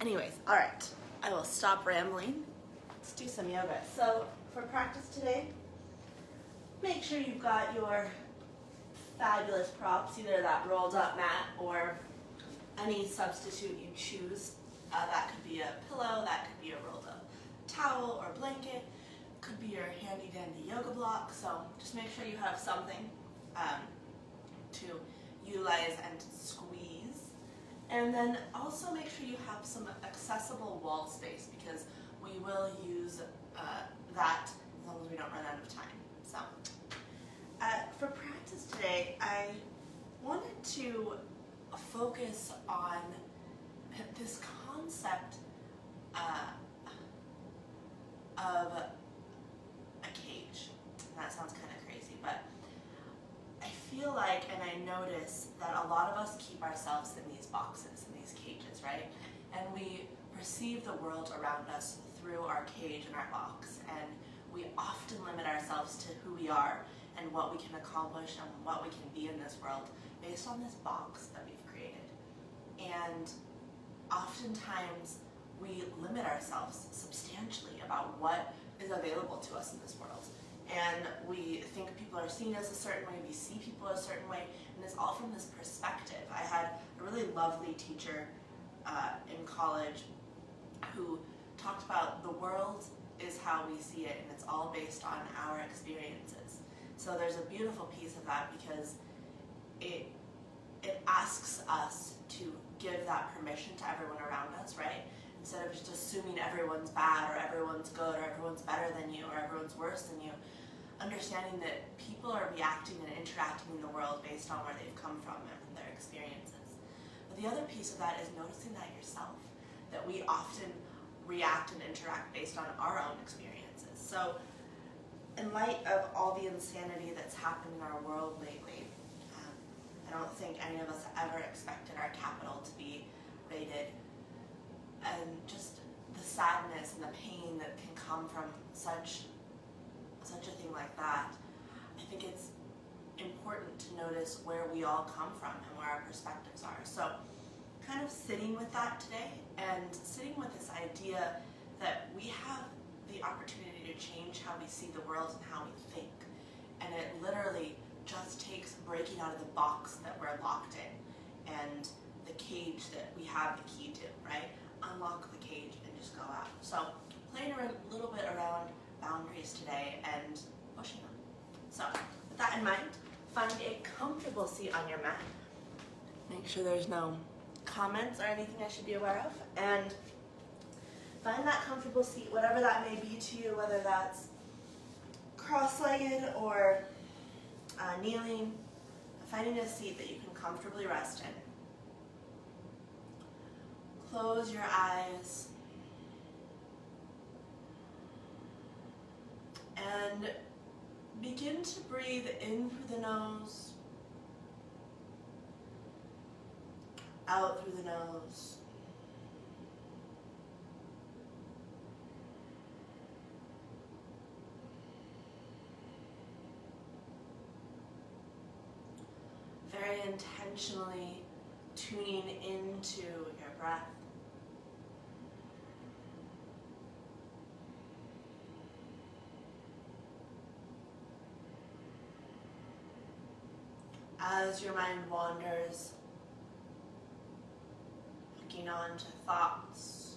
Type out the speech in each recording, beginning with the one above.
Anyways, all right, I will stop rambling. Let's do some yoga. So for practice today, make sure you've got your fabulous props, either that rolled up mat or any substitute you choose. That could be a pillow, that could be a rolled up towel or blanket, could be your handy dandy yoga block. So just make sure you have something to utilize and squeeze. And then also make sure you have some accessible wall space, because we will use that as long as we don't run out of time. So for practice today, I wanted to focus on this concept of a cage. That sounds kind of crazy, but I feel like, and I notice that a lot of us keep ourselves in these boxes, in these cages, right? And we perceive the world around us through our cage and our box, and we often limit ourselves to who we are and what we can accomplish and what we can be in this world based on this box that we've created. And oftentimes we limit ourselves substantially about what is available to us in this world. And we think people are seen as a certain way, we see people a certain way, and it's all from this perspective. I had a really lovely teacher in college who talked about the world is how we see it, and it's all based on our experiences. So there's a beautiful piece of that, because it asks us to give that permission to everyone around us, right? Instead of just assuming everyone's bad or everyone's good or everyone's better than you or everyone's worse than you, understanding that people are reacting and interacting in the world based on where they've come from and their experiences. But the other piece of that is noticing that yourself, that we often react and interact based on our own experiences. So in light of all the insanity that's happened in our world lately, I don't think any of us ever expected our capital to be raided, and just the sadness and the pain that can come from such a thing like that. I think it's important to notice where we all come from and where our perspectives are. So kind of sitting with that today, and sitting with this idea that we have the opportunity to change how we see the world and how we think. And it literally just takes breaking out of the box that we're locked in and the cage that we have the key to, right? Unlock the cage and just go out. So playing a little bit around boundaries today and pushing them. So with that in mind, find a comfortable seat on your mat. Make sure there's no comments or anything I should be aware of, and find that comfortable seat, whatever that may be to you, whether that's cross-legged or kneeling. Finding a seat that you can comfortably rest in. Close your eyes and begin to breathe in through the nose, out through the nose. Very intentionally tuning into your breath. As your mind wanders, hooking on to thoughts,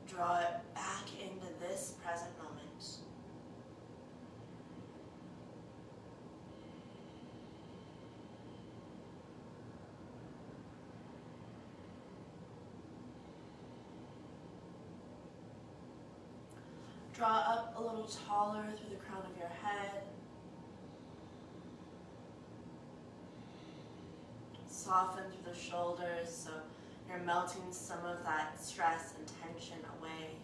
draw it back into this present moment. Draw up a little taller through the crown of your head. Soften through the shoulders, so you're melting some of that stress and tension away.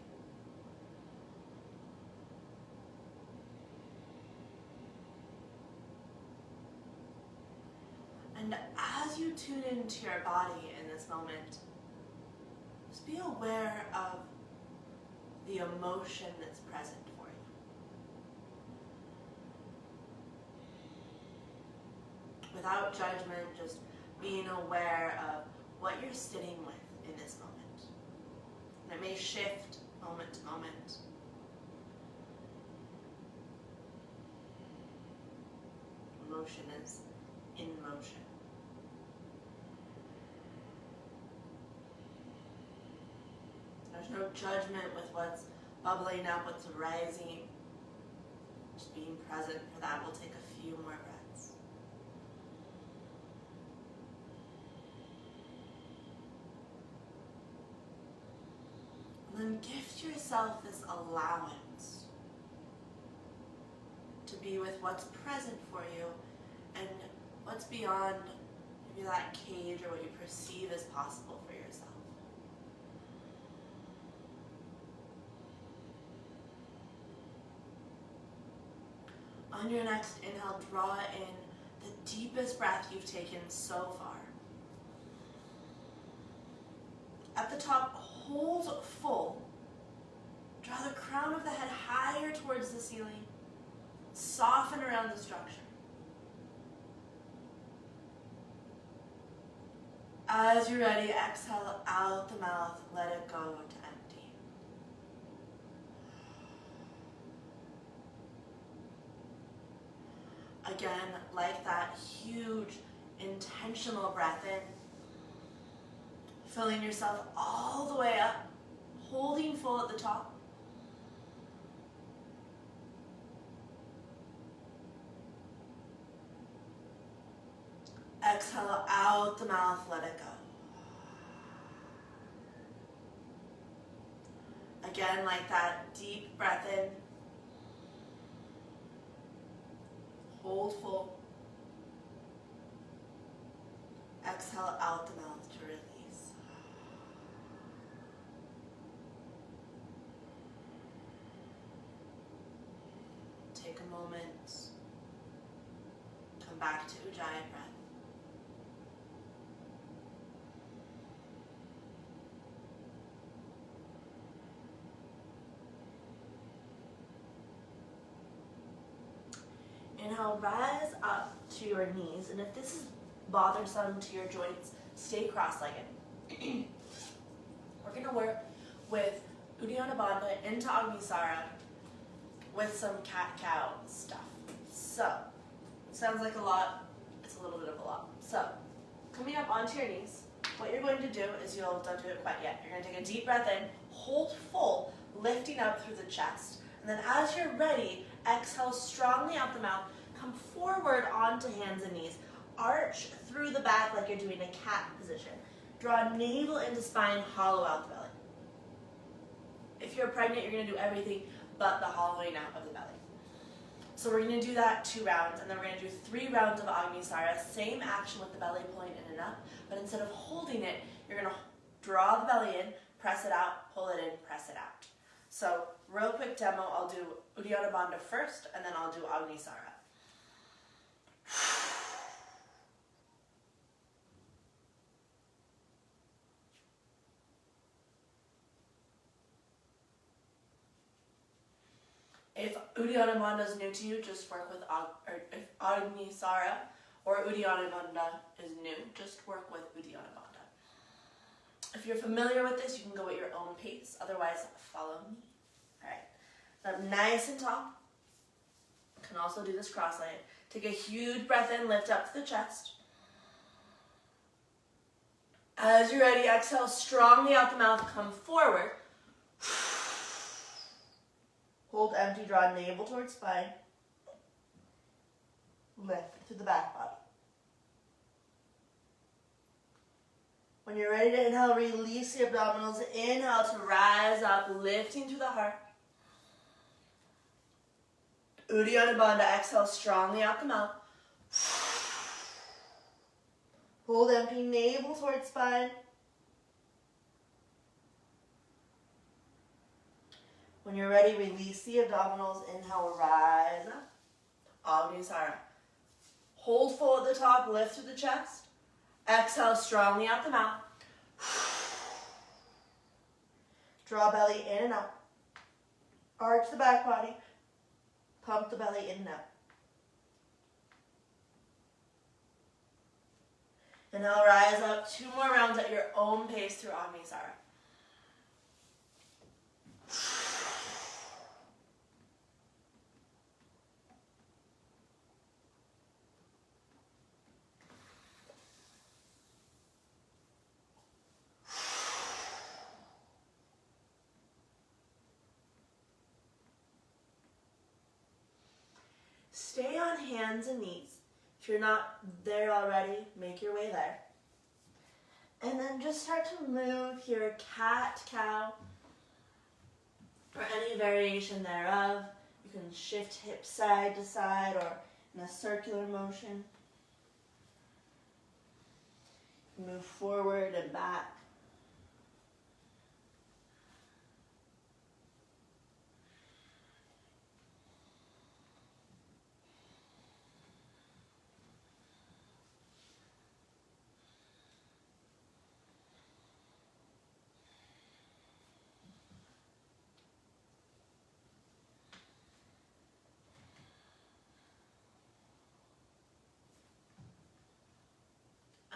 And as you tune into your body in this moment, just be aware of the emotion that's present for you. Without judgment, just being aware of what you're sitting with in this moment. And it may shift moment to moment. Emotion is in motion. There's no judgment with what's bubbling up, what's rising. Just being present for that. We'll take a few more breaths. And then gift yourself this allowance to be with what's present for you and what's beyond maybe that cage or what you perceive as possible for yourself. On your next inhale, draw in the deepest breath you've taken so far. At the top, hold full. Draw the crown of the head higher towards the ceiling. Soften around the structure. As you're ready, exhale out the mouth. Let it go to empty. Again, like that huge, intentional breath in. Filling yourself all the way up. Holding full at the top. Exhale out the mouth, let it go. Again, like that, deep breath in. Hold full. Exhale out the mouth to release. Take a moment. Come back to Ujjayi breath. Inhale, rise up to your knees, and if this is bothersome to your joints, stay cross-legged. We're going to work with Uddiyana Bandha into Agnisara with some cat-cow stuff. So, it sounds like a lot, it's a little bit of a lot. So, coming up onto your knees, what you're going to do is don't do it quite yet. You're going to take a deep breath in, hold full, lifting up through the chest. And then as you're ready, exhale strongly out the mouth, come forward onto hands and knees. Arch through the back like you're doing a cat position. Draw navel into spine, hollow out the belly. If you're pregnant, you're going to do everything but the hollowing out of the belly. So we're going to do that 2 rounds, and then we're going to do 3 rounds of Agnisara. Same action with the belly pulling in and up, but instead of holding it, you're going to draw the belly in, press it out, pull it in, press it out. So real quick demo, I'll do Uddiyana Bandha first, and then I'll do Agnisara. If Uddiyana Bandha is new to you, just work with if Agnisara or Uddiyana Bandha is new, just work with Uddiyana Bandha. If you're familiar with this, you can go at your own pace. Otherwise, follow me. All right. Up nice and tall. You can also do this cross-legged. Take a huge breath in, lift up to the chest. As you're ready, exhale strongly out the mouth, come forward. Hold empty, draw navel towards spine. Lift to the back body. When you're ready to inhale, release the abdominals. Inhale to rise up, lifting to the heart. Uddiyana Bandha, exhale strongly out the mouth. Hold empty, navel towards spine. When you're ready, release the abdominals. Inhale, rise up. Agnisara. Hold full at the top, lift to the chest. Exhale strongly out the mouth. Draw belly in and up. Arch the back body. Pump the belly in and up. And now rise up 2 more rounds at your own pace through Agnisara. Stay on hands and knees. If you're not there already, make your way there. And then just start to move your cat, cow, or any variation thereof. You can shift hips side to side or in a circular motion. Move forward and back.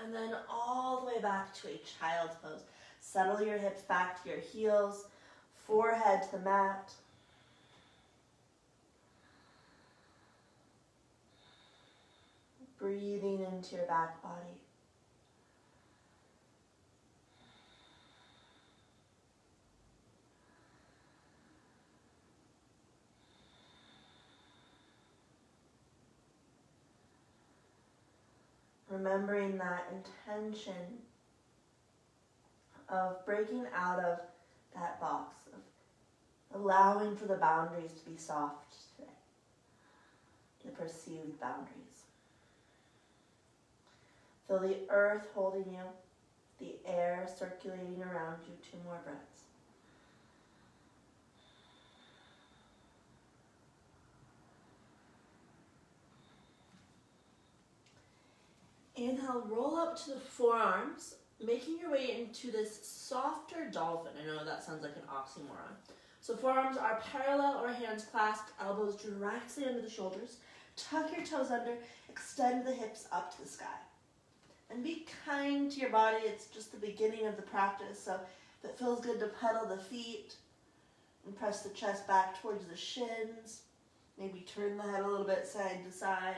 And then all the way back to a child's pose. Settle your hips back to your heels, forehead to the mat. Breathing into your back body. Remembering that intention of breaking out of that box, of allowing for the boundaries to be soft today, the perceived boundaries. Feel the earth holding you, the air circulating around you. 2 more breaths. Inhale, roll up to the forearms, making your way into this softer dolphin. I know that sounds like an oxymoron. So forearms are parallel or hands clasped, elbows directly under the shoulders. Tuck your toes under, extend the hips up to the sky. And be kind to your body. It's just the beginning of the practice, so if it feels good to pedal the feet and press the chest back towards the shins, maybe turn the head a little bit side to side.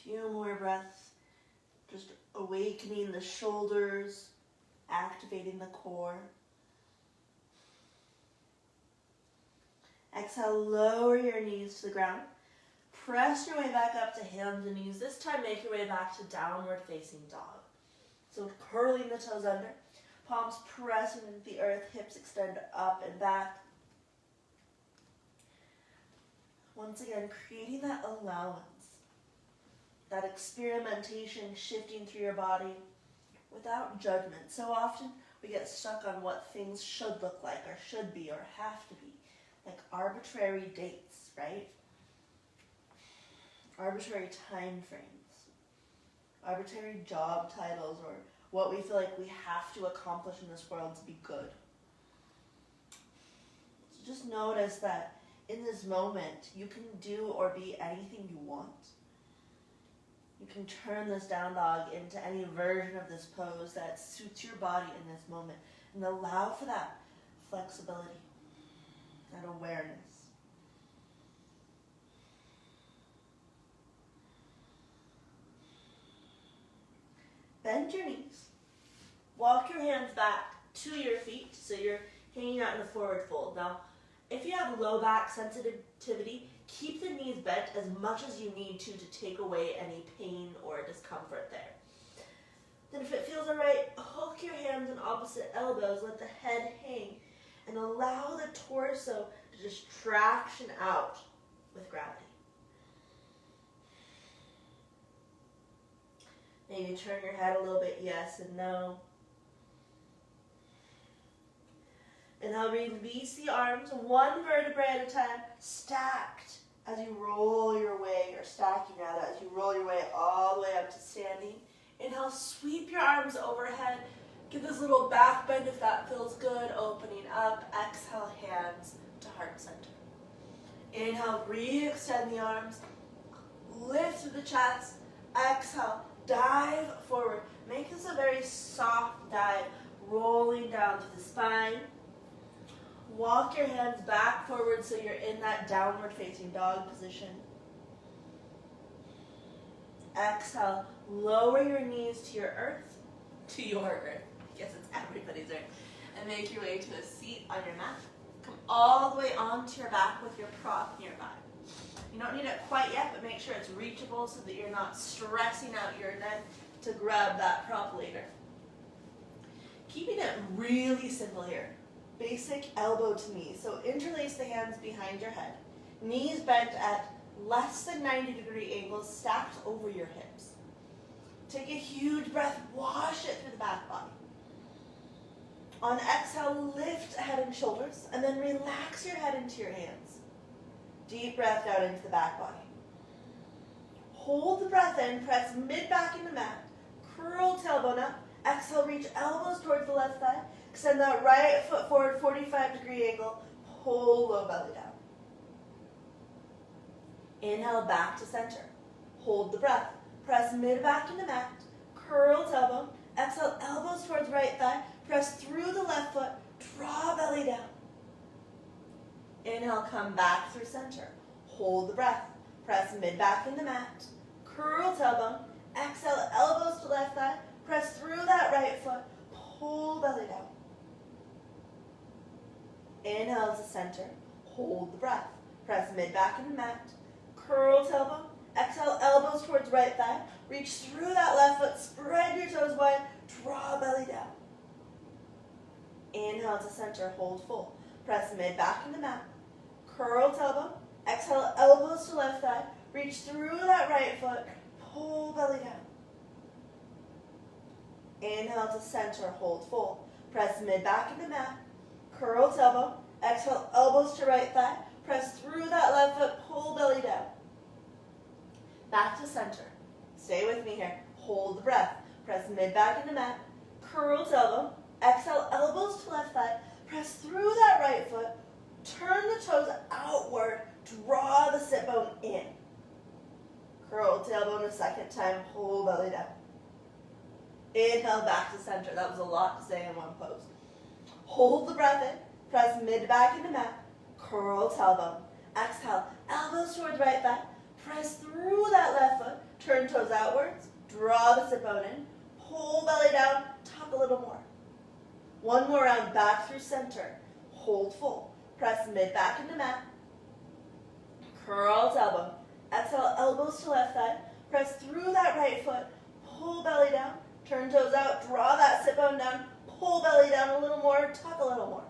Few more breaths, just awakening the shoulders, activating the core. Exhale, lower your knees to the ground. Press your way back up to hands and knees. This time, make your way back to downward facing dog. So curling the toes under, palms pressing into the earth, hips extend up and back. Once again, creating that allowance. That experimentation shifting through your body without judgment. So often we get stuck on what things should look like or should be or have to be. Like arbitrary dates, right? Arbitrary time frames. Arbitrary job titles or what we feel like we have to accomplish in this world to be good. So just notice that in this moment you can do or be anything you want. You can turn this down dog into any version of this pose that suits your body in this moment and allow for that flexibility, that awareness. Bend your knees. Walk your hands back to your feet so you're hanging out in a forward fold. Now, if you have low back sensitivity, keep the knees bent as much as you need to take away any pain or discomfort there. Then if it feels alright, hook your hands in opposite elbows, let the head hang, and allow the torso to just traction out with gravity. Maybe turn your head a little bit, yes and no. And now release the arms, 1 vertebrae at a time, stacked as you roll your way, or stacking rather, as you roll your way all the way up to standing. Inhale, sweep your arms overhead, Get this little back bend if that feels good. Opening up. Exhale, hands to heart center. Inhale, re-extend the arms. Lift through the chest. Exhale, dive forward. Make this a very soft dive, rolling down to the spine. Walk your hands back forward so you're in that downward facing dog position. Exhale, lower your knees to your earth. I guess it's everybody's earth. And make your way to a seat on your mat. Come all the way onto your back with your prop nearby. You don't need it quite yet, but make sure it's reachable so that you're not stressing out your neck to grab that prop later. Keeping it really simple here. Basic elbow to knee. So interlace the hands behind your head. Knees bent at less than 90-degree angles stacked over your hips. Take a huge breath, wash it through the back body. On exhale, lift head and shoulders, and then relax your head into your hands. Deep breath out into the back body. Hold the breath in, press mid-back into mat, curl tailbone up, exhale, reach elbows towards the left thigh, extend that right foot forward, 45-degree angle, pull low belly down. Inhale, back to center. Hold the breath, press mid-back into mat, curl tailbone, exhale, elbows towards right thigh, press through the left foot, draw belly down. Inhale, come back through center. Hold the breath. Press mid-back into mat. Curl tailbone. Exhale, elbows to left thigh. Press through that right foot. Pull belly down. Inhale to center. Hold the breath. Press mid-back into mat. Curl tailbone. Exhale, elbows towards right thigh. Reach through that left foot. Spread your toes wide. Draw belly down. Inhale to center. Hold full. Press mid-back into mat. Curl tailbone. Exhale, elbows to left thigh. Reach through that right foot. Pull belly down. Inhale to center. Hold full. Press mid-back into mat. Curl tailbone. Exhale, elbows to right thigh. Press through that left foot. Pull belly down. Back to center. Stay with me here. Hold the breath. Press mid-back into mat. Curl tailbone. Exhale, elbows to left thigh. Press through that right foot. Turn the toes outward. Draw the sit bone in. Curl tailbone a second time. Pull belly down. Inhale back to center. That was a lot to say in one pose. Hold the breath in. Press mid-back into mat. Curl tailbone. Exhale. Elbows towards right thigh. Press through that left foot. Turn toes outwards. Draw the sit bone in. Pull belly down. Tuck a little more. One more round back through center. Hold full. Press mid-back into mat. Curl tailbone. Exhale, elbows to left thigh. Press through that right foot. Pull belly down. Turn toes out. Draw that sit bone down. Pull belly down a little more. Tuck a little more.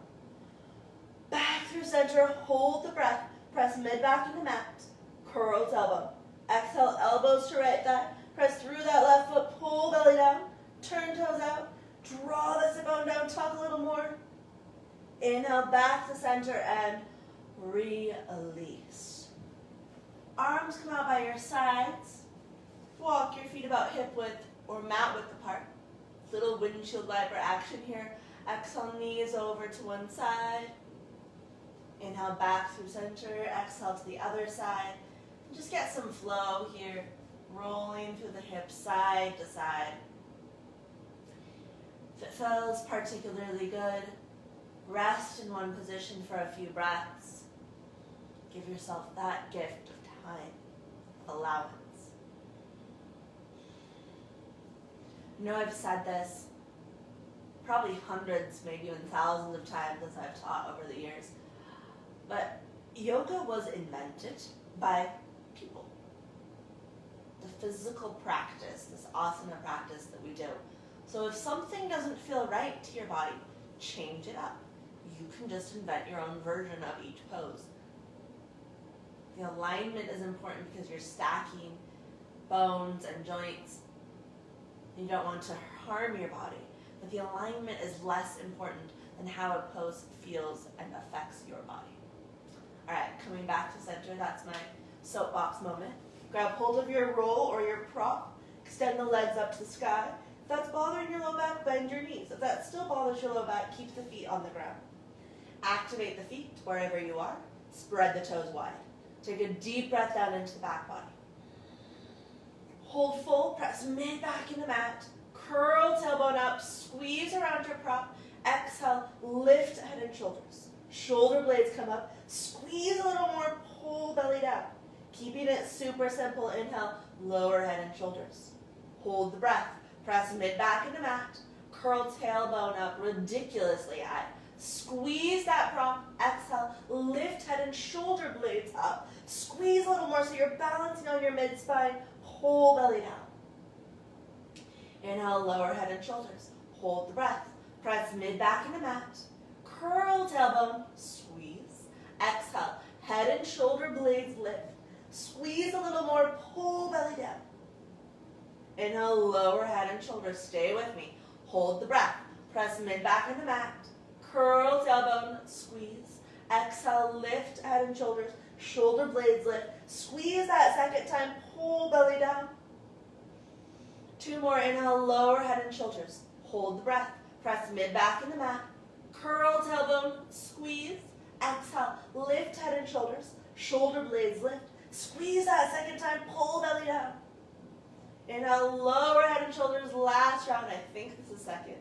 Back through center. Hold the breath. Press mid-back into mat. Curl tailbone. Exhale, elbows to right thigh. Press through that left foot. Pull belly down. Turn toes out. Draw the sit bone down. Tuck a little more. Inhale back to center and release. Arms come out by your sides. Walk your feet about hip width or mat width apart. Little windshield wiper action here. Exhale, knees over to one side. Inhale back through center. Exhale to the other side. Just get some flow here. Rolling through the hips side to side. If it feels particularly good, rest in one position for a few breaths. Give yourself that gift of time, allowance. I know I've said this probably hundreds, maybe even thousands of times as I've taught over the years, but yoga was invented by people. The physical practice, this asana practice that we do. So if something doesn't feel right to your body, change it up. You can just invent your own version of each pose. The alignment is important because you're stacking bones and joints. You don't want to harm your body, but the alignment is less important than how a pose feels and affects your body. All right, coming back to center, that's my soapbox moment. Grab hold of your roll or your prop, extend the legs up to the sky, If that's bothering your low back, bend your knees. If that still bothers your low back, keep the feet on the ground. Activate the feet wherever you are. Spread the toes wide. Take a deep breath down into the back body. Hold full, press mid back in the mat. Curl tailbone up, squeeze around your prop. Exhale, lift head and shoulders. Shoulder blades come up. Squeeze a little more, pull belly down. Keeping it super simple. Inhale, lower head and shoulders. Hold the breath. Press mid back in the mat. Curl tailbone up ridiculously high. Squeeze that prop. Exhale, lift head and shoulder blades up. Squeeze a little more so you're balancing on your mid-spine. Pull belly down. Inhale, lower head and shoulders. Hold the breath. Press mid back in the mat. Curl tailbone, squeeze. Exhale, head and shoulder blades lift. Squeeze a little more, pull belly down. Inhale, lower head and shoulders. Stay with me. Hold the breath. Press mid back in the mat. Curl tailbone, squeeze. Exhale, lift head and shoulders. Shoulder blades lift. Squeeze that second time, pull belly down. 2 more. Inhale, lower head and shoulders. Hold the breath. Press mid back in the mat. Curl tailbone, squeeze. Exhale, lift head and shoulders. Shoulder blades lift. Squeeze that second time, pull belly down. Inhale, lower head and shoulders. Last round, I think this is second.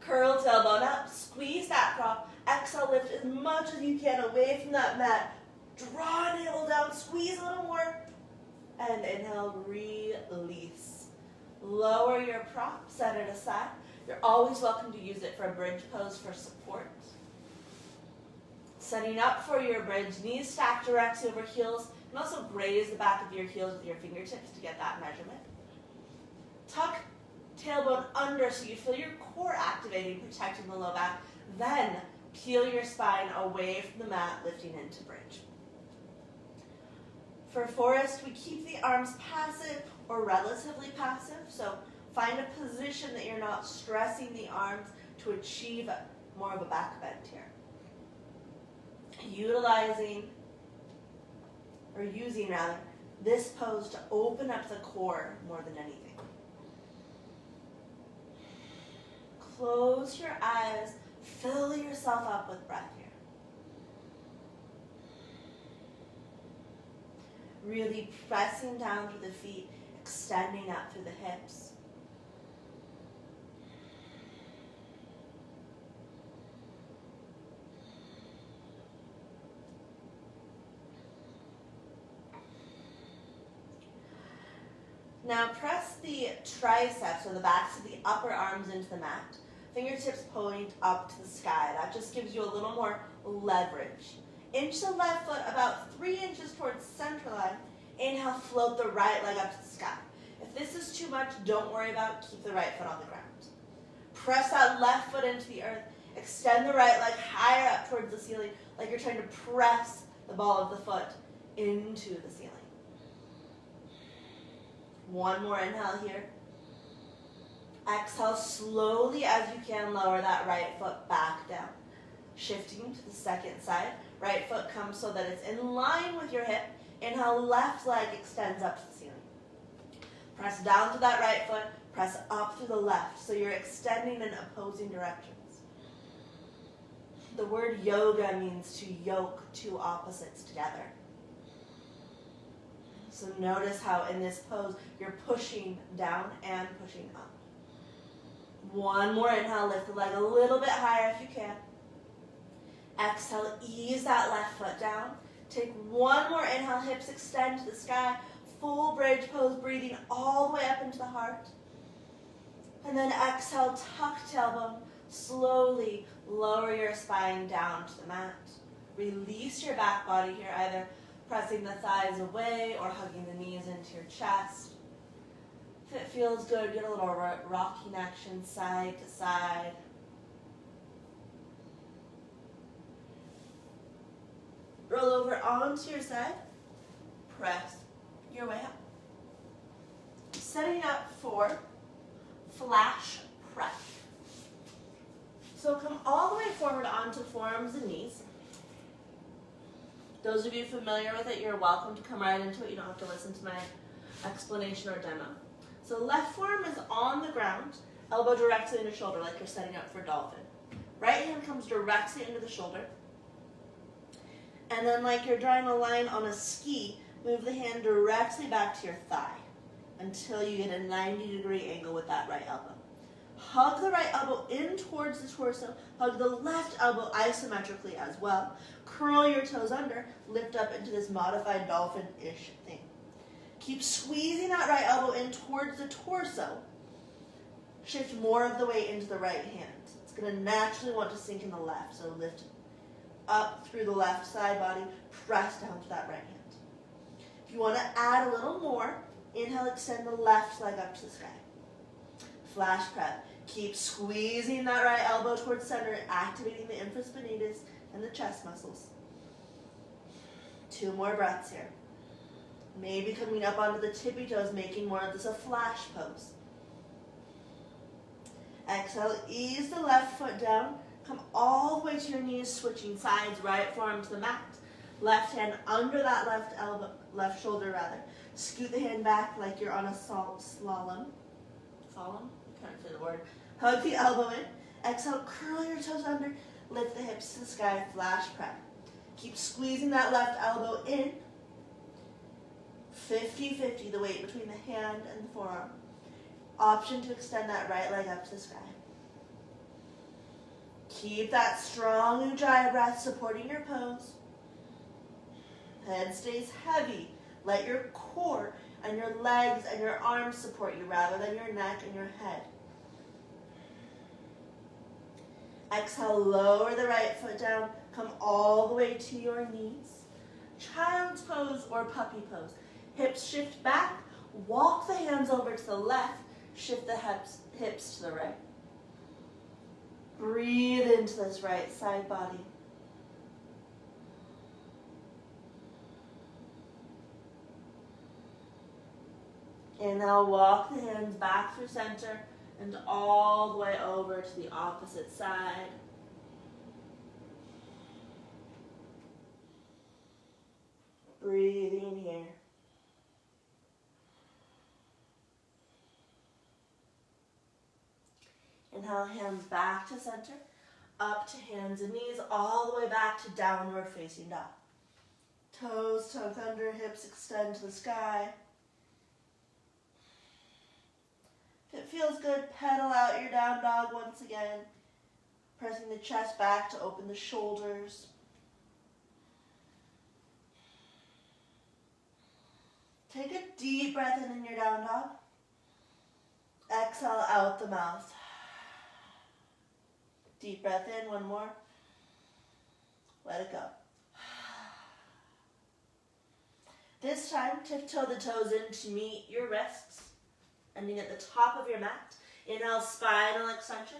Curl tailbone up, squeeze that prop. Exhale, lift as much as you can away from that mat. Draw navel down, squeeze a little more. And inhale, release. Lower your prop, set it aside. You're always welcome to use it for a bridge pose for support. Setting up for your bridge, knees stacked directly over heels. And also graze the back of your heels with your fingertips to get that measurement. Tuck tailbone under so you feel your core activating, protecting the low back. Then peel your spine away from the mat, lifting into bridge. For Forrest, we keep the arms passive or relatively passive. So find a position that you're not stressing the arms to achieve more of a back bend here. Using this pose to open up the core more than anything. Close your eyes, fill yourself up with breath here. Really pressing down through the feet, extending up through the hips. Now press the triceps or the backs of the upper arms into the mat. Fingertips point up to the sky. That just gives you a little more leverage. Inch the left foot about 3 inches towards center line. Inhale, float the right leg up to the sky. If this is too much, don't worry about it. Keep the right foot on the ground. Press that left foot into the earth. Extend the right leg higher up towards the ceiling, like you're trying to press the ball of the foot into the ceiling. One more inhale here. Exhale slowly as you can, lower that right foot back down. Shifting to the second side. Right foot comes so that it's in line with your hip. Inhale, left leg extends up to the ceiling. Press down to that right foot, press up to the left, so you're extending in opposing directions. The word yoga means to yoke two opposites together. So notice how in this pose, you're pushing down and pushing up. One more inhale, lift the leg a little bit higher if you can. Exhale, ease that left foot down. Take one more inhale, hips extend to the sky. Full bridge pose, breathing all the way up into the heart. And then exhale, tuck tailbone. Slowly lower your spine down to the mat. Release your back body here, either pressing the thighs away or hugging the knees into your chest. If it feels good, get a little rocking action side to side. Roll over onto your side. Press your way up. Setting up for flash press. So come all the way forward onto forearms and knees. Those of you familiar with it, you're welcome to come right into it. You don't have to listen to my explanation or demo. So left forearm is on the ground, elbow directly into shoulder like you're setting up for Dolphin. Right hand comes directly into the shoulder. And then like you're drawing a line on a ski, move the hand directly back to your thigh until you get a 90-degree angle with that right elbow. Hug the right elbow in towards the torso. Hug the left elbow isometrically as well. Curl your toes under. Lift up into this modified dolphin-ish thing. Keep squeezing that right elbow in towards the torso. Shift more of the weight into the right hand. It's going to naturally want to sink in the left, so lift up through the left side body, press down to that right hand. If you want to add a little more, inhale, extend the left leg up to the sky. Flash prep. Keep squeezing that right elbow towards center, activating the infraspinatus and the chest muscles. 2 more breaths here. Maybe coming up onto the tippy toes, making more of this a flash pose. Exhale, ease the left foot down. Come all the way to your knees, switching sides, right forearm to the mat. Left hand under that left shoulder rather. Scoot the hand back like you're on a slalom. Slalom? Can't say the word. Hug the elbow in. Exhale, curl your toes under. Lift the hips to the sky, flash prep. Keep squeezing that left elbow in. 50-50, the weight between the hand and the forearm. Option to extend that right leg up to the sky. Keep that strong Ujjayi breath supporting your pose. Head stays heavy. Let your core and your legs and your arms support you rather than your neck and your head. Exhale, lower the right foot down. Come all the way to your knees. Child's pose or puppy pose. Hips shift back. Walk the hands over to the left. Shift the hips to the right. Breathe into this right side body. Inhale, walk the hands back through center and all the way over to the opposite side. Breathing here. Inhale, hands back to center, up to hands and knees, all the way back to downward facing dog. Toes tucked under, hips extend to the sky. If it feels good, pedal out your down dog once again, pressing the chest back to open the shoulders. Take a deep breath in your down dog. Exhale out the mouth. Deep breath in, one more. Let it go. This time, tiptoe the toes in to meet your wrists, ending at the top of your mat. Inhale, spinal extension.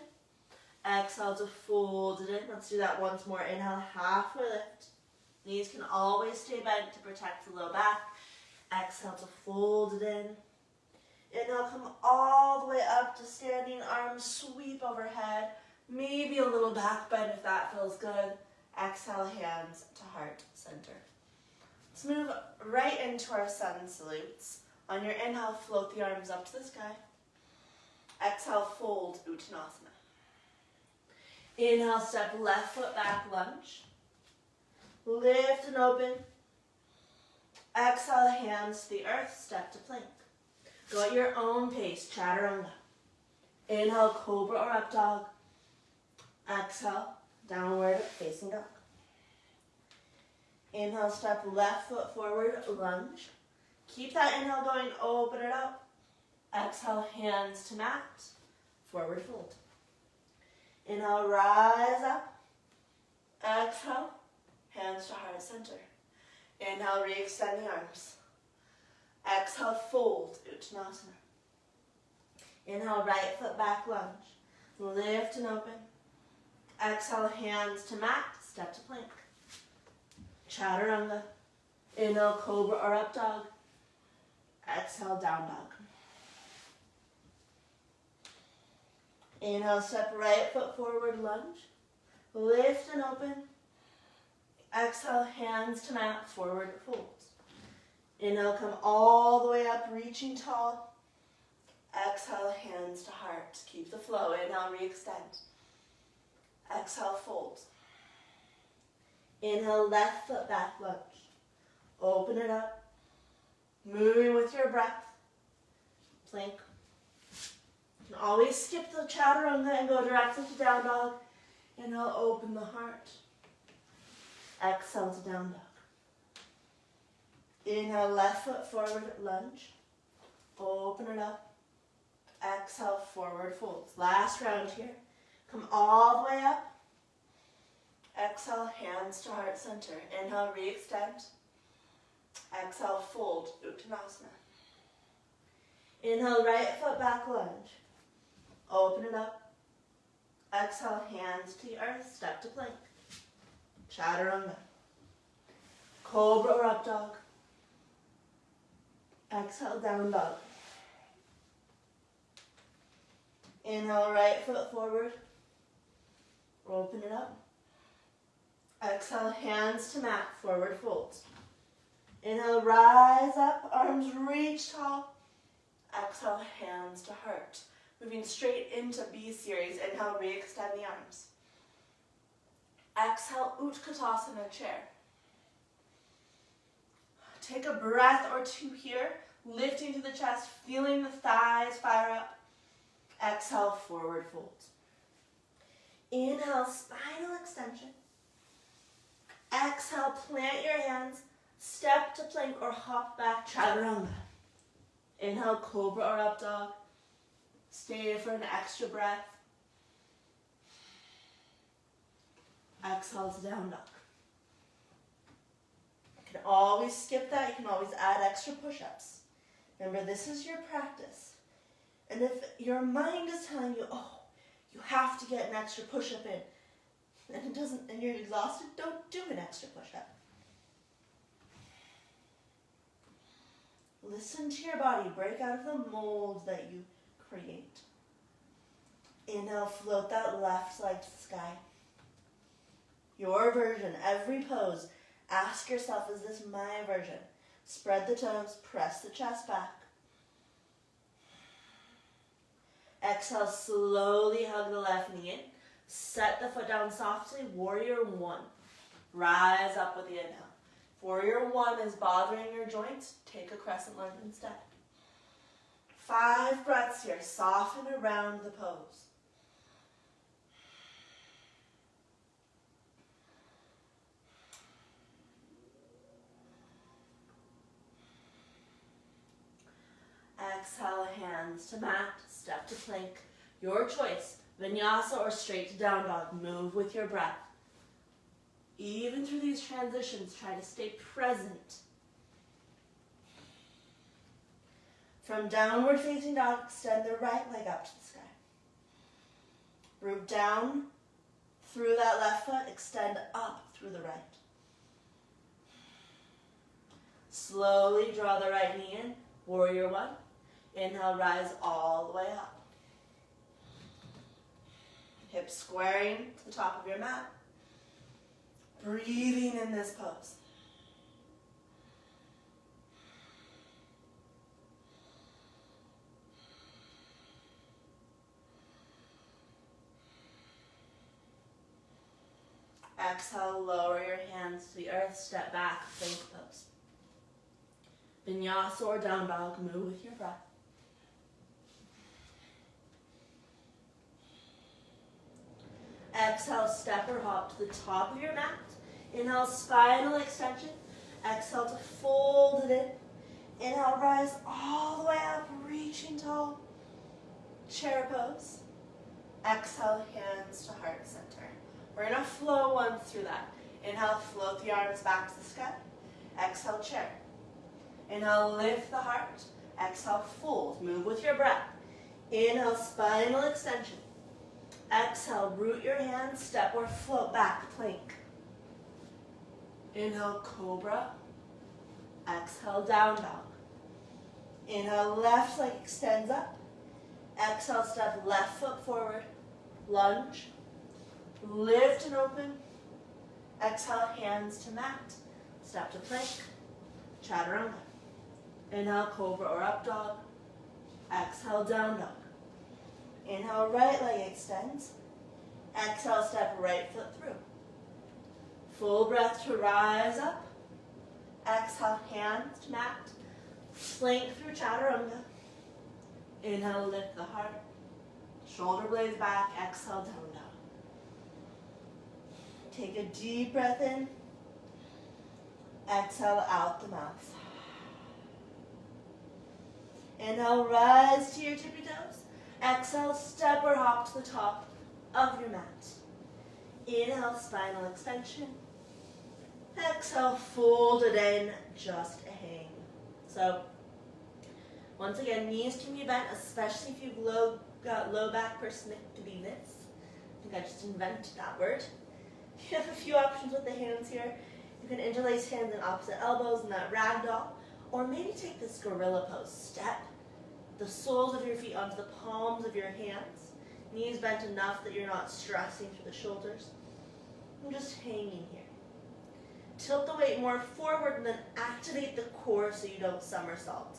Exhale to fold it in. Let's do that once more. Inhale, halfway lift. Knees can always stay bent to protect the low back. Exhale to fold it in. Inhale, come all the way up to standing, arms sweep overhead. Maybe a little back bend if that feels good. Exhale, hands to heart center. Let's move right into our sun salutes. On your inhale, float the arms up to the sky. Exhale, fold Uttanasana. Inhale, step left foot back, lunge. Lift and open. Exhale, hands to the earth, step to plank. Go at your own pace, chaturanga. Inhale, cobra or up dog. Exhale, downward facing dog. Inhale, step left foot forward, lunge. Keep that inhale going, open it up. Exhale, hands to mat, forward fold. Inhale, rise up. Exhale, hands to heart center. Inhale, re-extend the arms. Exhale, fold, Uttanasana. Inhale, right foot back, lunge. Lift and open. Exhale, hands to mat, step to plank. Chaturanga. Inhale, cobra or up dog. Exhale, down dog. Inhale, step right foot forward, lunge. Lift and open. Exhale, hands to mat, forward folds. Inhale, come all the way up, reaching tall. Exhale, hands to heart. Keep the flow. Inhale, re-extend. Exhale, fold. Inhale, left foot back lunge. Open it up. Moving with your breath. Plank. You can always skip the chaturanga and go directly to down dog. Inhale, open the heart. Exhale to down dog. Inhale, left foot forward, lunge. Open it up. Exhale, forward folds. Last round here. Come all the way up. Exhale, hands to heart center. Inhale, re-extend. Exhale, fold, Uttanasana. Inhale, right foot back lunge. Open it up. Exhale, hands to the earth, step to plank. Chaturanga. Cobra or up dog. Exhale, down dog. Inhale, right foot forward. Open it up. Exhale, hands to mat, forward folds. Inhale, rise up, arms reach tall. Exhale, hands to heart. Moving straight into B series. Inhale, re-extend the arms. Exhale, Utkatasana, chair. Take a breath or two here, lifting to the chest, feeling the thighs fire up. Exhale, forward fold. Inhale, spinal extension. Exhale, plant your hands, step to plank or hop back, chaturanga. Inhale, cobra or up dog. Stay for an extra breath. Exhale to down dog. You can always skip that. You can always add extra push-ups. Remember, this is your practice. And if your mind is telling you, oh, you have to get an extra push-up in, and it doesn't, and you're exhausted, don't do an extra push-up. Listen to your body. Break out of the mold that you create. Inhale, float that left leg to the sky. Your version, every pose. Ask yourself, is this my version? Spread the toes, press the chest back. Exhale, slowly hug the left knee in. Set the foot down softly, warrior one. Rise up with the inhale. Warrior one is bothering your joints. Take a crescent lunge instead. 5 breaths here. Soften around the pose. Exhale, hands to mat, step to plank. Your choice, vinyasa or straight to down dog. Move with your breath. Even through these transitions, try to stay present. From downward facing dog, extend the right leg up to the sky. Root down through that left foot, extend up through the right. Slowly draw the right knee in, warrior one. Inhale, rise all the way up. Hips squaring to the top of your mat. Breathing in this pose. Exhale, lower your hands to the earth, step back, plank pose. Vinyasa or down dog, move with your breath. Exhale, step or hop to the top of your mat. Inhale, spinal extension. Exhale to fold it in. Inhale, rise all the way up, reaching tall. Chair pose. Exhale, hands to heart center. We're going to flow once through that. Inhale, float the arms back to the sky. Exhale, chair. Inhale, lift the heart. Exhale, fold. Move with your breath. Inhale, spinal extension. Exhale, root your hands, step or float back, plank. Inhale, cobra. Exhale, down dog. Inhale, left leg extends up. Exhale, step left foot forward. Lunge. Lift and open. Exhale, hands to mat. Step to plank. Chaturanga. Inhale, cobra or up dog. Exhale, down dog. Inhale, right leg extends. Exhale, step right foot through. Full breath to rise up. Exhale, hands to mat. Slink through chaturanga. Inhale, lift the heart. Shoulder blades back. Exhale, down dog. Take a deep breath in. Exhale out the mouth. Inhale, rise to your tippy toes. Exhale, step or hop to the top of your mat. Inhale, spinal extension. Exhale, fold it in, just hang. So, once again, knees can be bent, especially if you've got low back perspectiveness. I think I just invented that word. You have a few options with the hands here. You can interlace hands in opposite elbows in that ragdoll, or maybe take this gorilla pose. Step the soles of your feet onto the palms of your hands. Knees bent enough that you're not stressing through the shoulders. I'm just hanging here. Tilt the weight more forward and then activate the core so you don't somersault.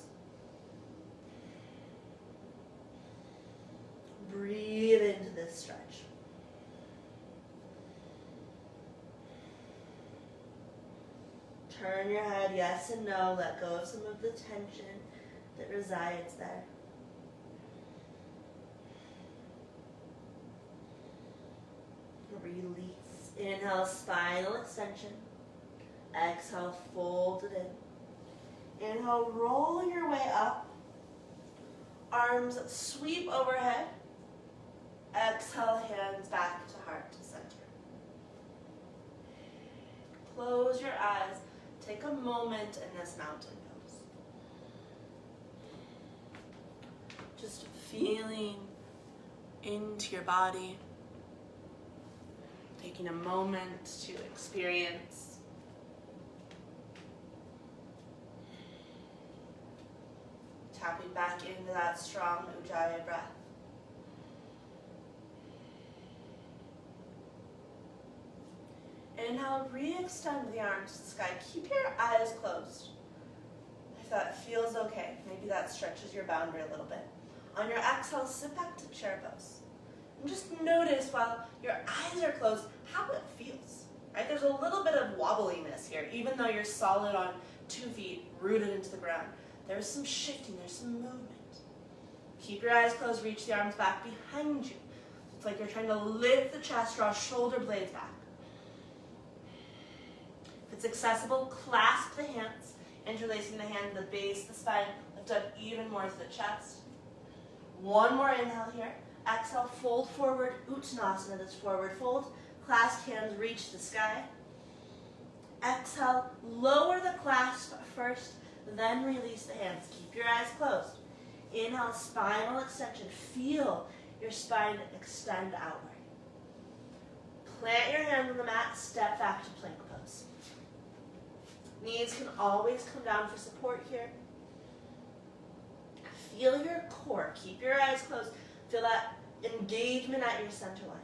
Breathe into this stretch. Turn your head yes and no. Let go of some of the tension that resides there. Release. Inhale, spinal extension. Exhale, fold it in. Inhale, roll your way up. Arms sweep overhead. Exhale, hands back to heart to center. Close your eyes. Take a moment in this mountain pose. Just feeling into your body. Taking a moment to experience. Tapping back into that strong Ujjayi breath. Inhale, re-extend the arms to the sky. Keep your eyes closed. If that feels okay, maybe that stretches your boundary a little bit. On your exhale, sit back to chair pose. And just notice while your eyes are closed how it feels. Right? There's a little bit of wobbliness here, even though you're solid on 2 feet, rooted into the ground. There's some shifting, there's some movement. Keep your eyes closed, reach the arms back behind you. It's like you're trying to lift the chest, draw shoulder blades back. If it's accessible, clasp the hands, interlacing the hand to the base of the spine, lift up even more to the chest. One more inhale here. Exhale, fold forward, Uttanasana, this forward fold. Clasped hands reach the sky. Exhale, lower the clasp first, then release the hands. Keep your eyes closed. Inhale, spinal extension. Feel your spine extend outward. Plant your hands on the mat, step back to plank pose. Knees can always come down for support here. Feel your core. Keep your eyes closed. Feel that engagement at your center line.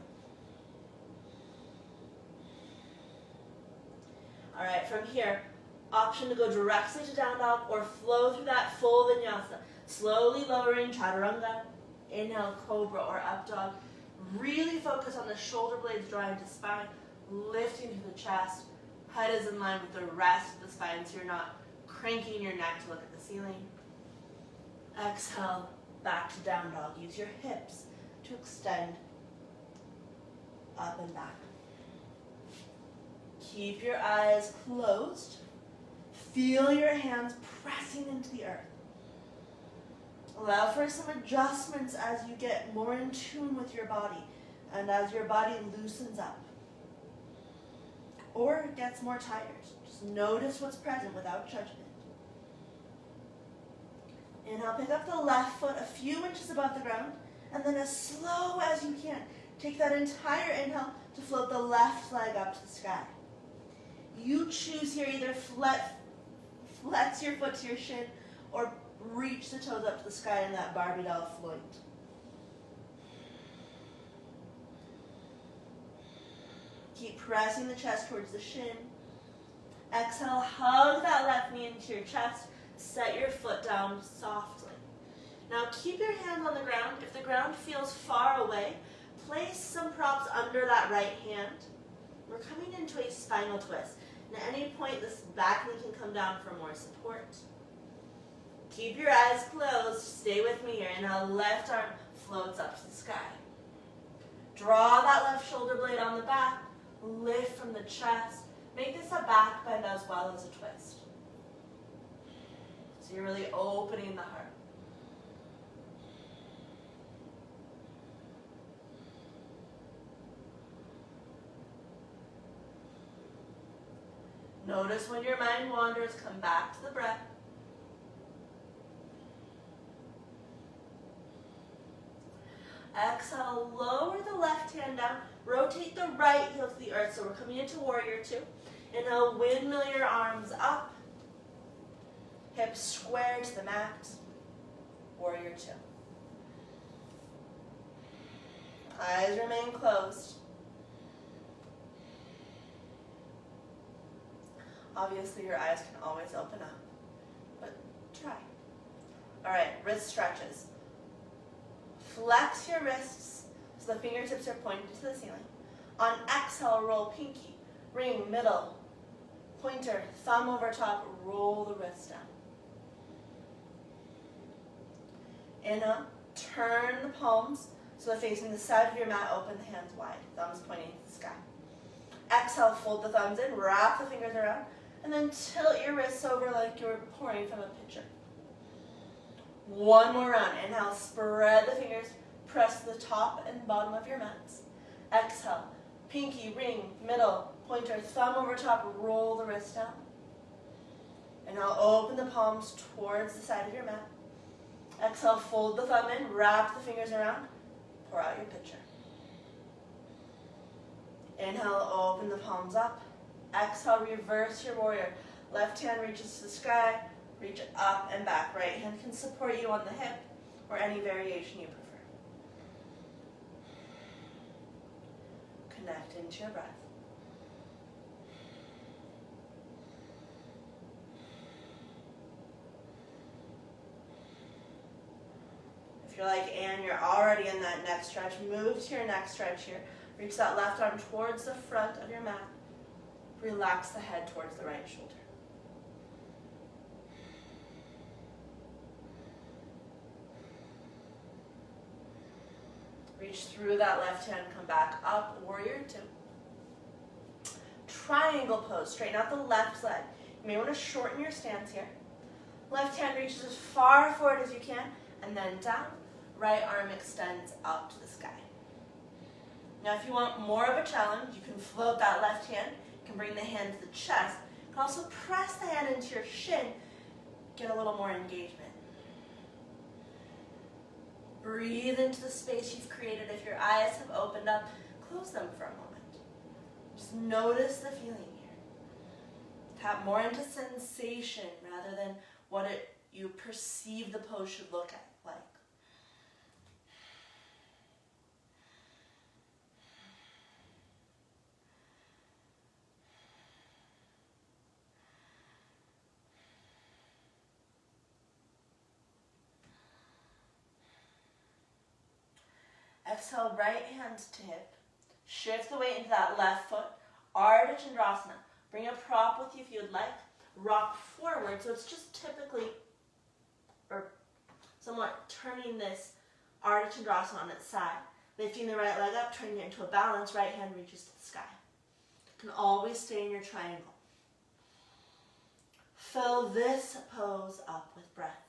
All right, from here, option to go directly to down dog or flow through that full vinyasa. Slowly lowering chaturanga. Inhale, cobra or up dog. Really focus on the shoulder blades drawing to spine, lifting through the chest. Head is in line with the rest of the spine so you're not cranking your neck to look at the ceiling. Exhale, back to down dog. Use your hips to extend up and back. Keep your eyes closed. Feel your hands pressing into the earth. Allow for some adjustments as you get more in tune with your body and as your body loosens up or gets more tired. Just notice what's present without judgment. Inhale, pick up the left foot a few inches above the ground, and then as slow as you can, take that entire inhale to float the left leg up to the sky. You choose here, either flex your foot to your shin or reach the toes up to the sky in that Barbie doll float. Keep pressing the chest towards the shin. Exhale, hug that left knee into your chest. Set your foot down softly. Now keep your hand on the ground. If the ground feels far away, place some props under that right hand. We're coming into a spinal twist. And at any point, this back knee can come down for more support. Keep your eyes closed. Stay with me here. Inhale, left arm floats up to the sky. Draw that left shoulder blade on the back. Lift from the chest. Make this a back bend as well as a twist. So you're really opening the heart. Notice when your mind wanders, come back to the breath. Exhale, lower the left hand down. Rotate the right heel to the earth. So we're coming into warrior two. Inhale, windmill your arms up. Hips square to the mat. Warrior two. Eyes remain closed. Obviously, your eyes can always open up, but try. All right, wrist stretches. Flex your wrists so the fingertips are pointed to the ceiling. On exhale, roll pinky, ring, middle, pointer, thumb over top, roll the wrist down. Inhale, turn the palms so they're facing the side of your mat, open the hands wide, thumbs pointing to the sky. Exhale, fold the thumbs in, wrap the fingers around, and then tilt your wrists over like you're pouring from a pitcher. One more round. Inhale, spread the fingers, press the top and bottom of your mats. Exhale, pinky, ring, middle, pointer, thumb over top, roll the wrist down. Inhale, open the palms towards the side of your mat. Exhale, fold the thumb in, wrap the fingers around, pour out your pitcher. Inhale, open the palms up. Exhale, reverse your warrior. Left hand reaches to the sky, reach up and back. Right hand can support you on the hip or any variation you prefer. Connect into your breath. If you're like Anne, you're already in that neck stretch. Move to your neck stretch here. Reach that left arm towards the front of your mat. Relax the head towards the right shoulder. Reach through that left hand, come back up, warrior two. Triangle pose, straighten out the left leg. You may want to shorten your stance here. Left hand reaches as far forward as you can, and then down. Right arm extends up to the sky. Now if you want more of a challenge, you can float that left hand. You can bring the hand to the chest. You can also press the hand into your shin. Get a little more engagement. Breathe into the space you've created. If your eyes have opened up, close them for a moment. Just notice the feeling here. Tap more into sensation rather than what you perceive the pose should look like. Exhale, right hand to hip. Shift the weight into that left foot. Ardha Chandrasana. Bring a prop with you if you would like. Rock forward, so it's just typically, or somewhat turning this Ardha Chandrasana on its side. Lifting the right leg up, turning it into a balance. Right hand reaches to the sky. You can always stay in your triangle. Fill this pose up with breath.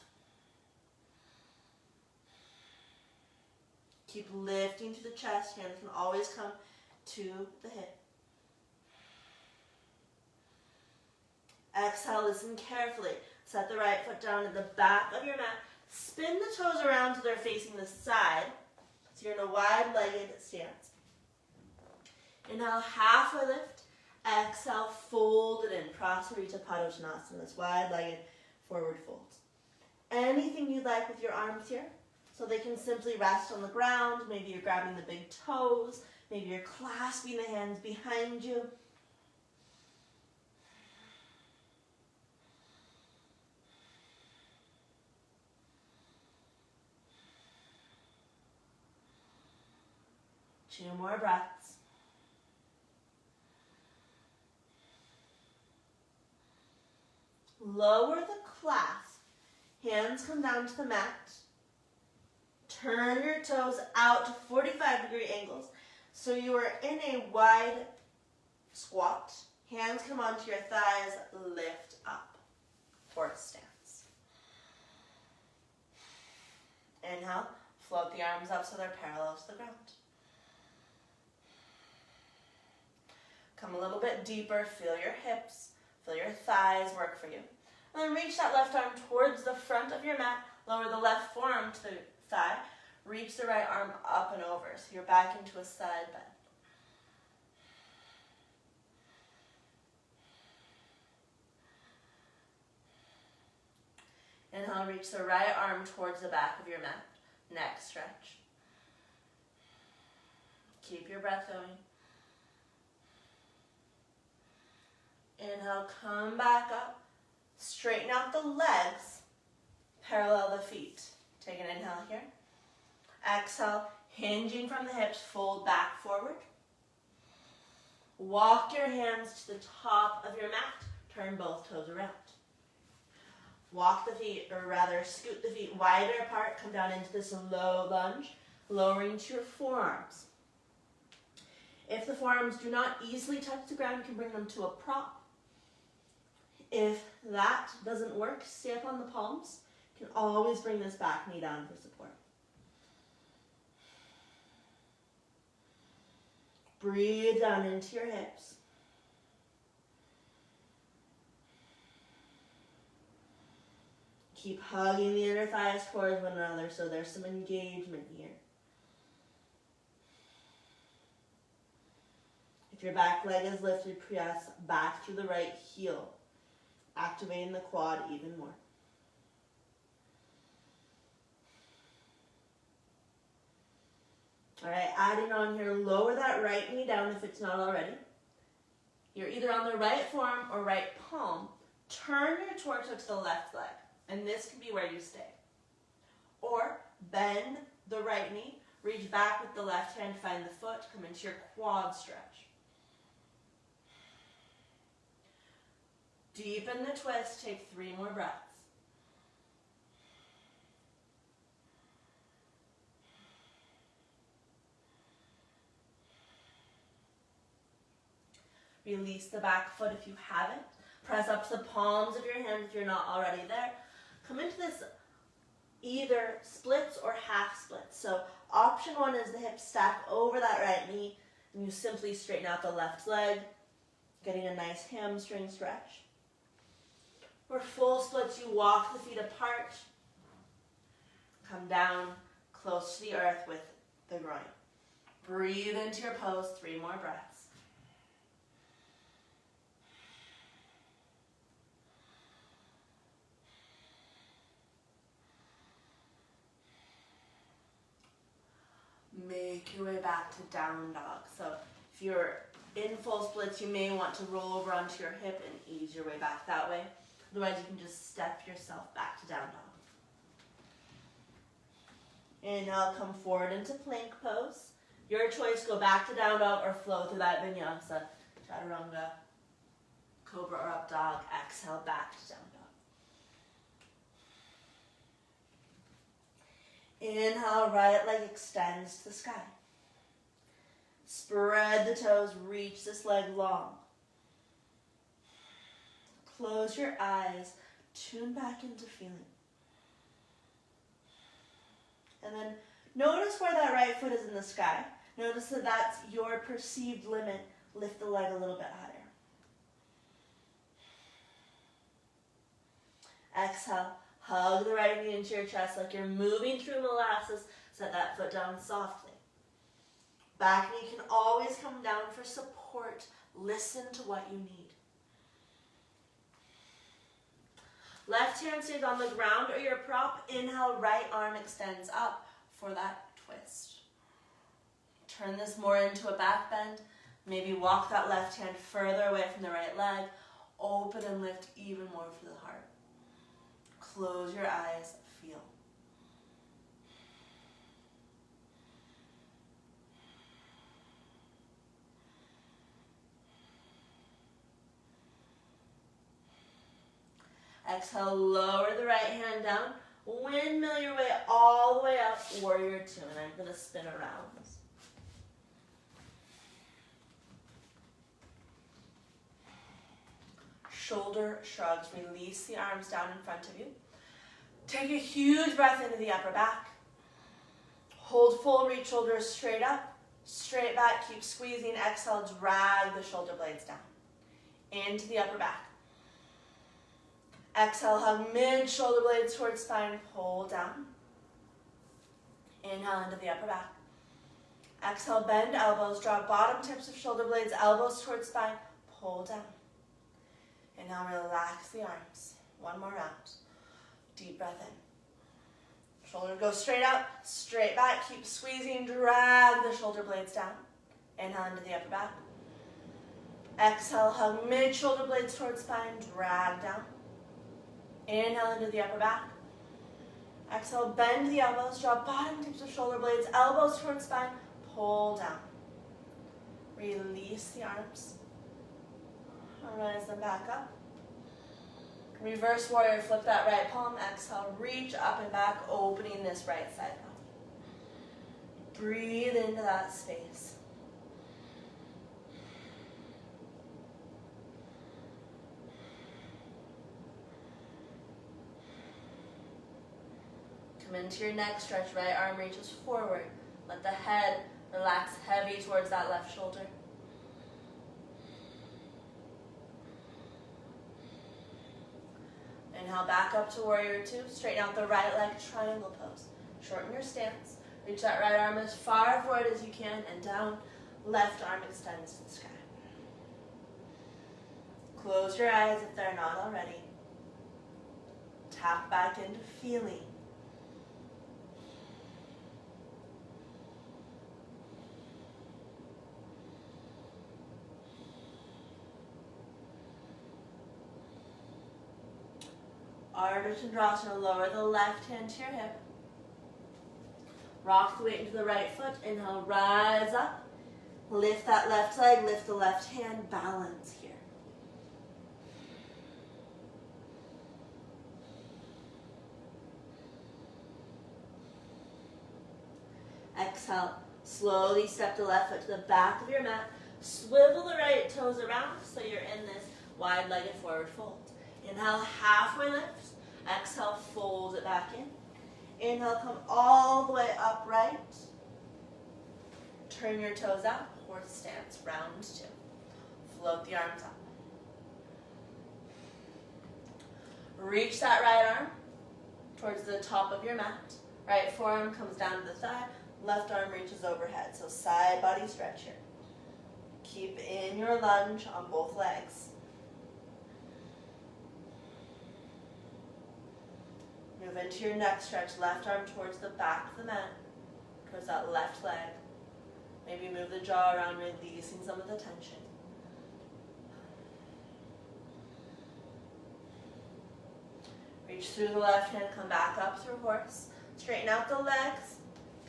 Keep lifting to the chest. Hands can always come to the hip. Exhale, listen carefully. Set the right foot down at the back of your mat. Spin the toes around so they're facing the side. So you're in a wide-legged stance. Inhale, halfway lift. Exhale, fold it in. Prasarita Padottanasana, this wide-legged forward fold. Anything you'd like with your arms here. So they can simply rest on the ground. Maybe you're grabbing the big toes. Maybe you're clasping the hands behind you. 2 more breaths. Lower the clasp. Hands come down to the mat. Turn your toes out to 45-degree angles. So you are in a wide squat. Hands come onto your thighs, lift up. Horse stance. Inhale, float the arms up so they're parallel to the ground. Come a little bit deeper, feel your hips, feel your thighs work for you. And then reach that left arm towards the front of your mat, lower the left forearm to the thigh, reach the right arm up and over, so you're back into a side bend. Inhale, reach the right arm towards the back of your mat. Neck stretch. Keep your breath going. Inhale, come back up. Straighten out the legs. Parallel the feet. Take an inhale here. Exhale, hinging from the hips, fold back forward. Walk your hands to the top of your mat. Turn both toes around. Walk the feet, or rather scoot the feet wider apart. Come down into this low lunge, lowering to your forearms. If the forearms do not easily touch the ground, you can bring them to a prop. If that doesn't work, stay up on the palms. You can always bring this back knee down for support. Breathe down into your hips. Keep hugging the inner thighs towards one another so there's some engagement here. If your back leg is lifted, press back through the right heel, activating the quad even more. All right, adding on here, lower that right knee down if it's not already. You're either on the right forearm or right palm. Turn your torso to the left leg. And this can be where you stay. Or bend the right knee, reach back with the left hand, find the foot, come into your quad stretch. Deepen the twist, take 3 more breaths. Release the back foot if you haven't. Press up to the palms of your hands if you're not already there. Come into this either splits or half splits. So option 1 is the hips stack over that right knee, and you simply straighten out the left leg, getting a nice hamstring stretch. For full splits, you walk the feet apart, come down close to the earth with the groin. Breathe into your pose, 3 more breaths. Make your way back to down dog. So if you're in full splits, you may want to roll over onto your hip and ease your way back that way. Otherwise, you can just step yourself back to down dog. Inhale, come forward into plank pose. Your choice, go back to down dog or flow through that vinyasa, chaturanga, cobra or up dog. Exhale, back to down dog. Inhale, right leg extends to the sky. Spread the toes, reach this leg long. Close your eyes, tune back into feeling. And then notice where that right foot is in the sky. Notice that that's your perceived limit. Lift the leg a little bit higher. Exhale. Hug the right knee into your chest like you're moving through molasses. Set that foot down softly. Back knee can always come down for support. Listen to what you need. Left hand stays on the ground or your prop. Inhale, right arm extends up for that twist. Turn this more into a back bend. Maybe walk that left hand further away from the right leg. Open and lift even more for the heart. Close your eyes, feel. Exhale, lower the right hand down. Windmill your way all the way up, warrior two, and I'm going to spin around. Shoulder shrugs, release the arms down in front of you. Take a huge breath into the upper back. Hold full, reach shoulders straight up, straight back, keep squeezing. Exhale, drag the shoulder blades down into the upper back. Exhale, hug mid shoulder blades towards spine, pull down. Inhale into the upper back. Exhale, bend elbows, draw bottom tips of shoulder blades, elbows towards spine, pull down. And now relax the arms. One more round. Deep breath in. Shoulder goes straight up, straight back. Keep squeezing. Drag the shoulder blades down. Inhale into the upper back. Exhale, hug mid shoulder blades towards spine. Drag down. Inhale into the upper back. Exhale, bend the elbows. Draw bottom tips of shoulder blades. Elbows towards spine. Pull down. Release the arms. Rise them back up. Reverse warrior, flip that right palm. Exhale, reach up and back, opening this right side up. Breathe into that space. Come into your neck stretch, right arm reaches forward. Let the head relax heavy towards that left shoulder. Inhale, back up to warrior two. Straighten out the right leg, triangle pose. Shorten your stance. Reach that right arm as far forward as you can and down. Left arm extends to the sky. Close your eyes if they're not already. Tap back into feeling. Ardha Chandrasana, lower the left hand to your hip. Rock the weight into the right foot. Inhale, rise up. Lift that left leg, lift the left hand, balance here. Exhale, slowly step the left foot to the back of your mat. Swivel the right toes around so you're in this wide-legged forward fold. Inhale, halfway lift. Exhale, fold it back in. Inhale, come all the way upright. Turn your toes out, horse stance, round two. Float the arms up. Reach that right arm towards the top of your mat. Right forearm comes down to the thigh. Left arm reaches overhead. So side body stretch here. Keep in your lunge on both legs. Move into your neck stretch. Left arm towards the back of the mat, towards that left leg. Maybe move the jaw around, releasing some of the tension. Reach through the left hand, come back up through horse. Straighten out the legs,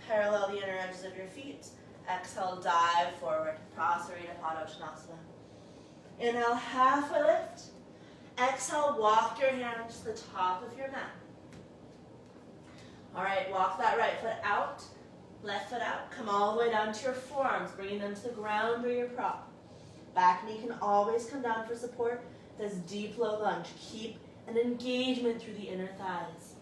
parallel the inner edges of your feet. Exhale, dive forward, Prasarita Padottanasana. Inhale, halfway lift. Exhale, walk your hands to the top of your mat. All right, walk that right foot out, left foot out. Come all the way down to your forearms, bringing them to the ground or your prop. Back knee can always come down for support. This deep low lunge. Keep an engagement through the inner thighs.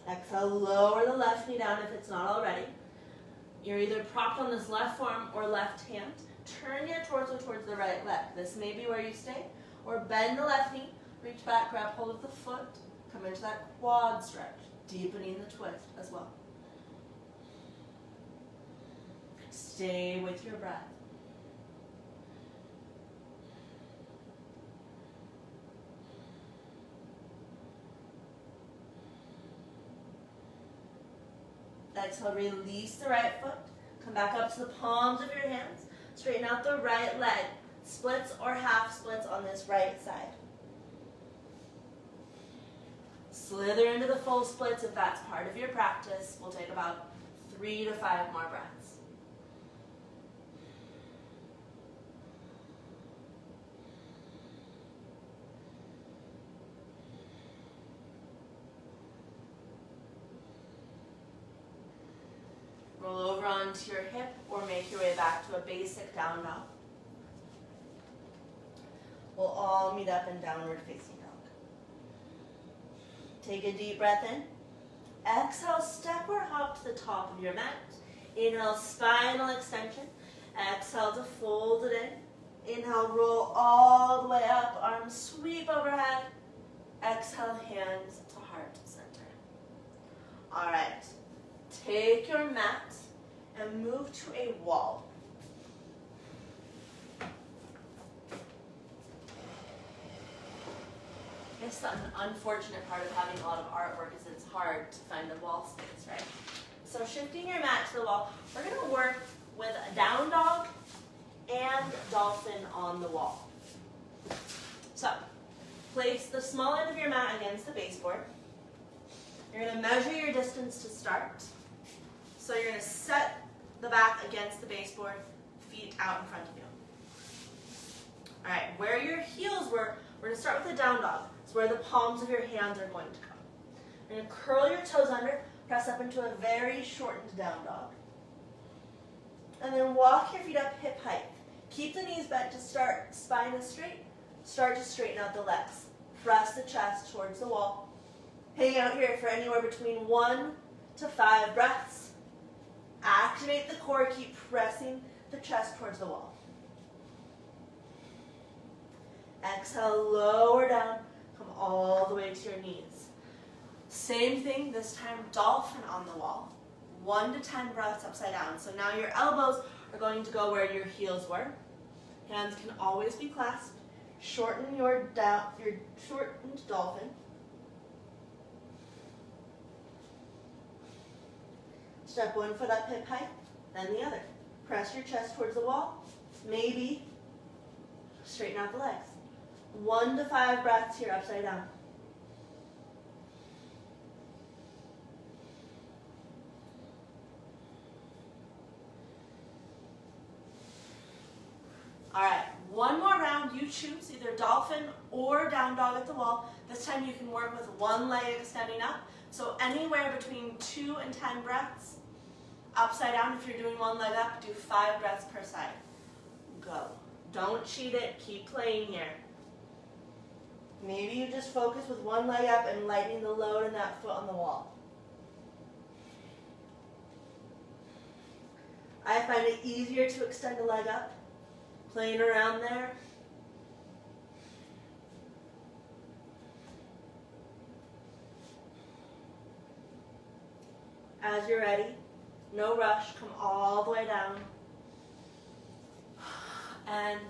Exhale, lower the left knee down if it's not already. You're either propped on this left forearm or left hand. Turn your torso towards the right leg. This may be where you stay. Or bend the left knee, reach back, grab hold of the foot, come into that quad stretch, deepening the twist as well. Stay with your breath. Exhale, release the right foot. Come back up to the palms of your hands. Straighten out the right leg. Splits or half splits on this right side. Slither into the full splits if that's part of your practice. We'll take about 3 to 5 more breaths. Roll over onto your hip or make your way back to a basic down dog. We'll all meet up in downward facing dog. Take a deep breath in. Exhale, step or hop to the top of your mat. Inhale, spinal extension. Exhale to fold it in. Inhale, roll all the way up. Arms sweep overhead. Exhale, hands to heart center. All right. Take your mat and move to a wall. I guess the unfortunate part of having a lot of artwork is it's hard to find the wall space, right? So shifting your mat to the wall, we're going to work with a down dog and dolphin on the wall. So place the small end of your mat against the baseboard. You're going to measure your distance to start. So you're going to set the back against the baseboard, feet out in front of you. All right, where your heels were, we're going to start with the down dog. It's where the palms of your hands are going to go. You're going to curl your toes under, press up into a very shortened down dog. And then walk your feet up hip height. Keep the knees bent to start, spine is straight. Start to straighten out the legs. Press the chest towards the wall. Hang out here for anywhere between 1 to 5 breaths. Activate the core, keep pressing the chest towards the wall. Exhale, lower down, come all the way to your knees. Same thing, this time dolphin on the wall. 1 to 10 breaths upside down. So now your elbows are going to go where your heels were. Hands can always be clasped. Shorten your shortened dolphin. Step 1 foot up hip height, then the other. Press your chest towards the wall. Maybe straighten out the legs. 1 to 5 breaths here upside down. All right, one more round. You choose either dolphin or down dog at the wall. This time you can work with one leg extending up. So anywhere between 2 and 10 breaths. Upside down, if you're doing one leg up, do 5 breaths per side. Go. Don't cheat it. Keep playing here. Maybe you just focus with one leg up and lightening the load in that foot on the wall. I find it easier to extend a leg up, playing around there. As you're ready, no rush, come all the way down. And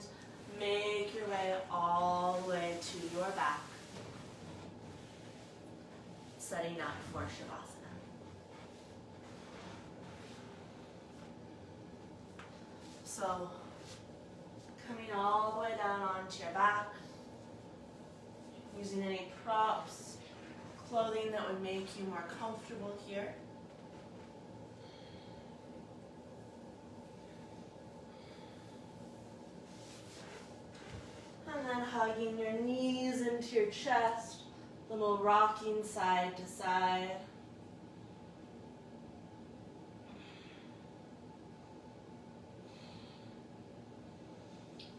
make your way all the way to your back. Setting up for Shavasana. So, coming all the way down onto your back, using any props, clothing that would make you more comfortable here. And then hugging your knees into your chest, little rocking side to side.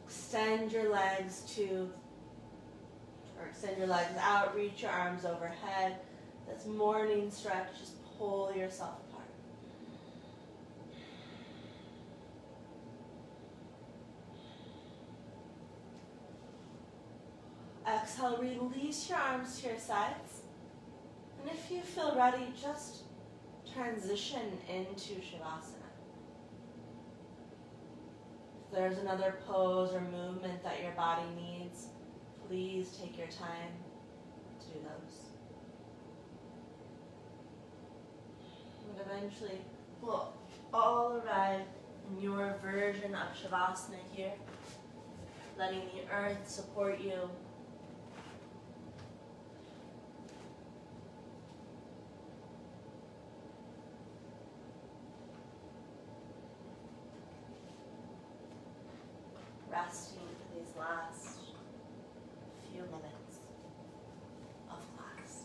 Extend your legs extend your legs out, reach your arms overhead. This morning stretch, just pull yourself apart. Exhale, release your arms to your sides. And if you feel ready, just transition into Shavasana. If there's another pose or movement that your body needs, please take your time to do those. And eventually, we'll all arrive in your version of Shavasana here, letting the earth support you. resting for these last few minutes of class.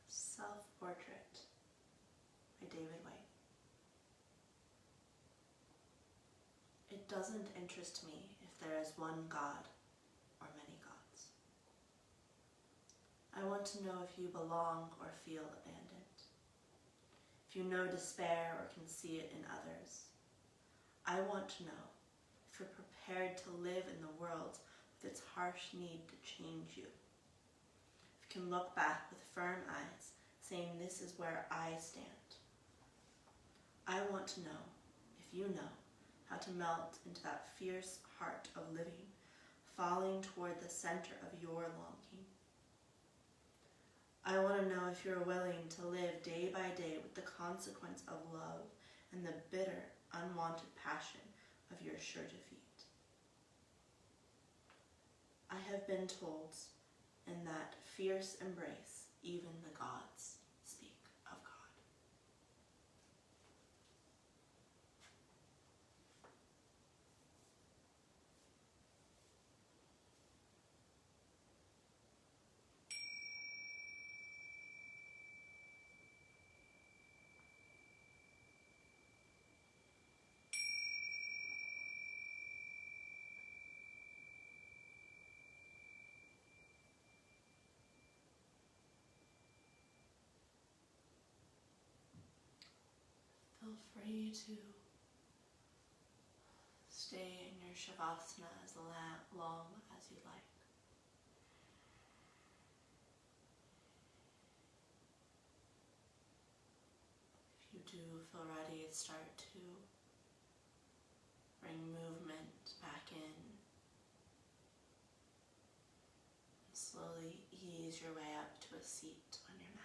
Self-Portrait by David White. It doesn't interest me if there is one God or many gods. I want to know if you belong or feel abandoned, if you know despair or can see it in others. I want to know if you're prepared to live in the world with its harsh need to change you. If you can look back with firm eyes, saying this is where I stand. I want to know if you know how to melt into that fierce heart of living, falling toward the center of your longing. I want to know if you're willing to live day by day with the consequence of love and the bitter, unwanted passion of your sure defeat. I have been told in that fierce embrace, even the gods speak of God. Feel free to stay in your Shavasana as long as you like. If you do feel ready, start to bring movement back in. And slowly ease your way up to a seat on your mat.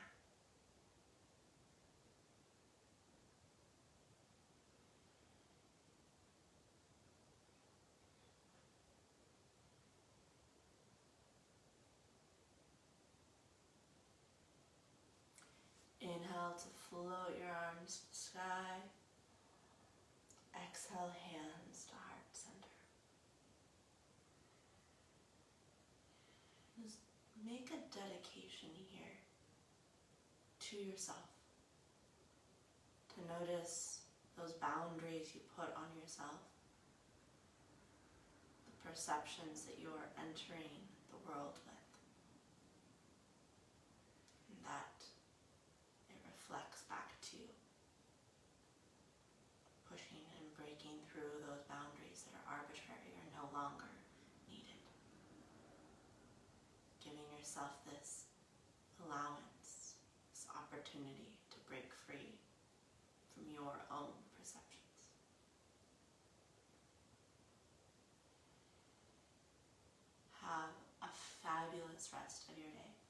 Inhale to float your arms to the sky. exhale, hands to heart center. Just make a dedication here to yourself, to notice those boundaries you put on yourself, the perceptions that you are entering the world with, and that it reflects back to you, pushing and breaking through those boundaries that are arbitrary or no longer needed, giving yourself this allowance, this opportunity to break free from your own perceptions. Have a fabulous rest of your day.